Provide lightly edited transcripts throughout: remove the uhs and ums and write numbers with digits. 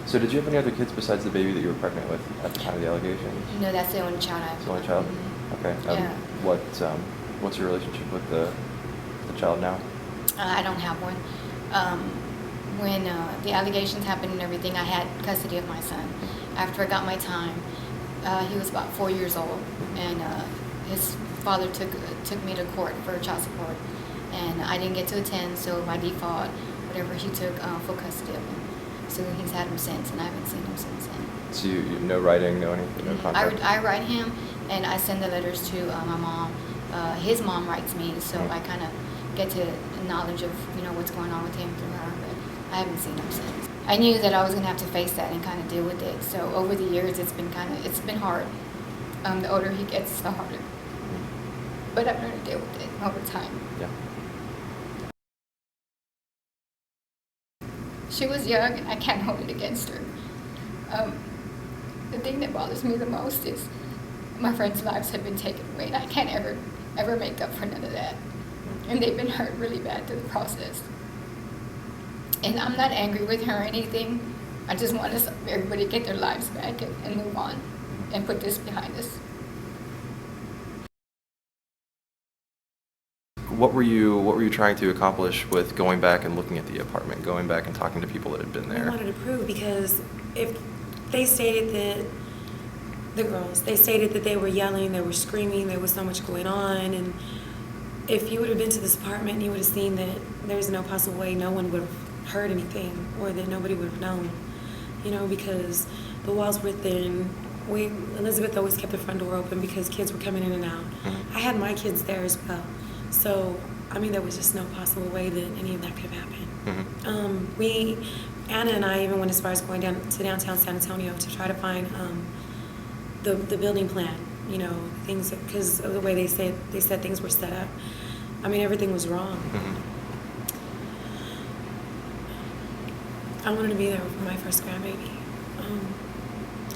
So did you have any other kids besides the baby that you were pregnant with at the time of the allegations? No, that's the only child I have. It's the only child? Mm-hmm. Okay. Yeah. What's your relationship with the child now? I don't have one. When the allegations happened and everything, I had custody of my son. After I got my time, he was about 4 years old, and his father took me to court for child support, and I didn't get to attend, so by default, whatever, he took full custody of him. So he's had him since, and I haven't seen him since then. So you no writing, no anything, no contact? I write him, and I send the letters to my mom. His mom writes me, so I kind of get to knowledge of what's going on with him through her, but I haven't seen him since. I knew that I was going to have to face that and kind of deal with it. So over the years, it's been hard. The older he gets, the harder. But I've learned to deal with it over time. Yeah. She was young, and I can't hold it against her. The thing that bothers me the most is my friends' lives have been taken away, and I can't ever make up for none of that. And they've been hurt really bad through the process. And I'm not angry with her or anything. I just want everybody to get their lives back and move on and put this behind us. What were you trying to accomplish with going back and looking at the apartment, going back and talking to people that had been there? I wanted to prove, because if they stated that they stated that they were yelling, they were screaming, there was so much going on, and if you would have been to this apartment, you would have seen that there's no possible way no one would have heard anything, or that nobody would have known, because the walls were thin. Elizabeth always kept the front door open because kids were coming in and out. Mm-hmm. I had my kids there as well. So, there was just no possible way that any of that could have happened. Mm-hmm. Anna and I even went as far as going down to downtown San Antonio to try to find the building plan, things, because of the way they said things were set up. Everything was wrong. Mm-hmm. I wanted to be there for my first grandbaby.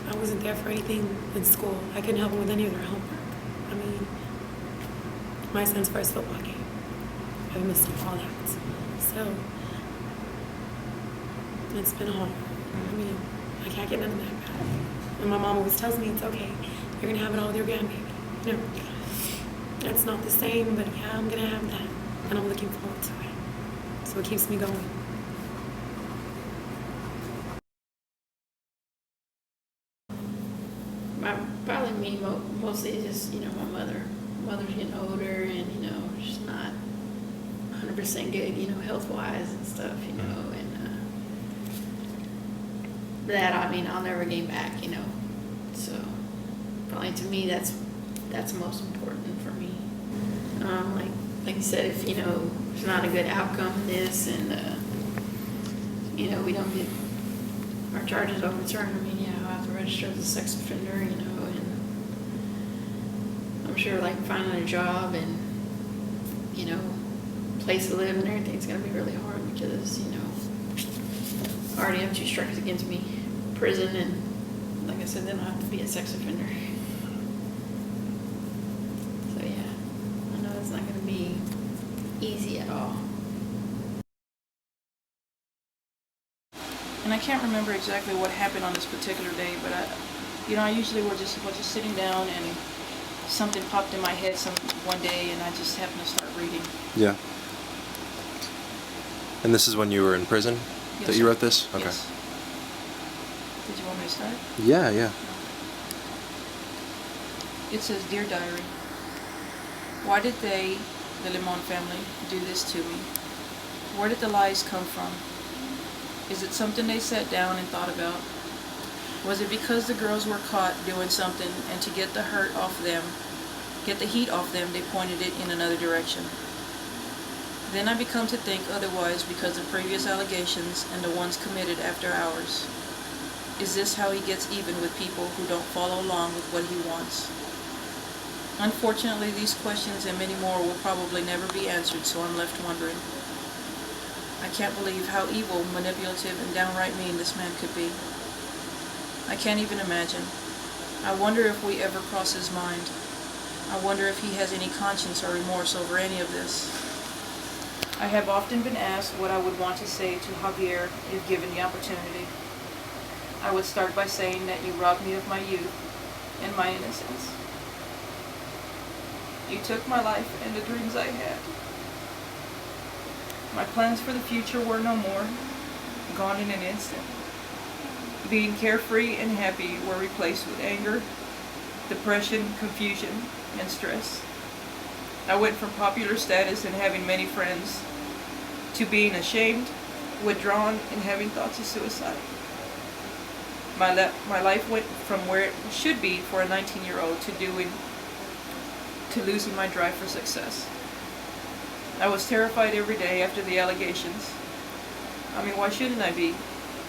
I wasn't there for anything in school. I couldn't help them with any of their homework. My son's first football game, I missed all that. So it's been hard. I can't get none of that back. And my mom always tells me it's okay. You're gonna have it all with your grandbaby. It's not the same, but yeah, I'm gonna have that, and I'm looking forward to it. So it keeps me going. Probably me mostly just my mother's getting older, and she's not 100% good health wise and stuff, and that I'll never gain back, so probably to me that's most important for me. Like you said, if there's not a good outcome in this, and we don't get our charges overturned, I'll have to register as a sex offender, and I'm sure finding a job and place to live and everything's gonna be really hard, because I already have 2 strikes against me, prison, and like I said, then I'll have to be a sex offender. So yeah, I know it's not gonna be easy at all. And I can't remember exactly what happened on this particular day, but I usually was just sitting down, and something popped in my head one day, and I just happened to start reading. Yeah. And this is when you were in prison Yes, that you sir. wrote this? Okay. Yes. Did you want me to start? Yeah. It says, "Dear Diary, why did they, the Limon family, do this to me? Where did the lies come from? Is it something they sat down and thought about? Was it because the girls were caught doing something, and to get the heat off them, they pointed it in another direction? Then I become to think otherwise because of previous allegations and the ones committed after ours. Is this how he gets even with people who don't follow along with what he wants? Unfortunately, these questions and many more will probably never be answered, so I'm left wondering. I can't believe how evil, manipulative, and downright mean this man could be. I can't even imagine. I wonder if we ever cross his mind. I wonder if he has any conscience or remorse over any of this." I have often been asked what I would want to say to Javier if given the opportunity. I would start by saying that you robbed me of my youth and my innocence. You took my life and the dreams I had. My plans for the future were no more, gone in an instant. Being carefree and happy were replaced with anger, depression, confusion, and stress. I went from popular status and having many friends to being ashamed, withdrawn, and having thoughts of suicide. My life went from where it should be for a 19-year-old to losing my drive for success. I was terrified every day after the allegations. I mean, why shouldn't I be?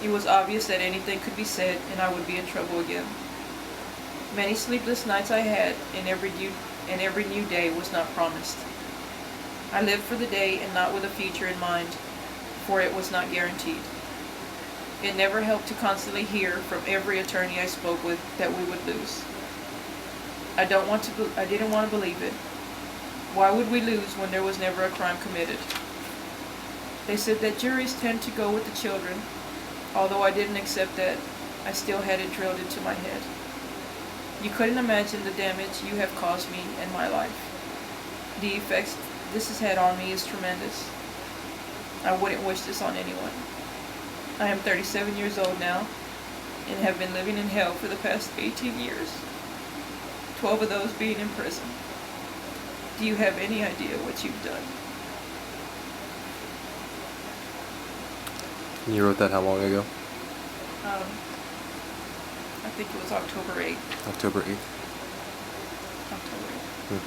It was obvious that anything could be said and I would be in trouble again. Many sleepless nights I had, and every new day was not promised. I lived for the day and not with a future in mind, for it was not guaranteed. It never helped to constantly hear from every attorney I spoke with that we would lose. I didn't want to believe it. Why would we lose when there was never a crime committed? They said that juries tend to go with the children. Although I didn't accept that, I still had it drilled into my head. You couldn't imagine the damage you have caused me in my life. The effects this has had on me is tremendous. I wouldn't wish this on anyone. I am 37 years old now and have been living in hell for the past 18 years, 12 of those being in prison. Do you have any idea what you've done? You wrote that how long ago? I think it was October 8th. October 8th. October 8th. Hmm.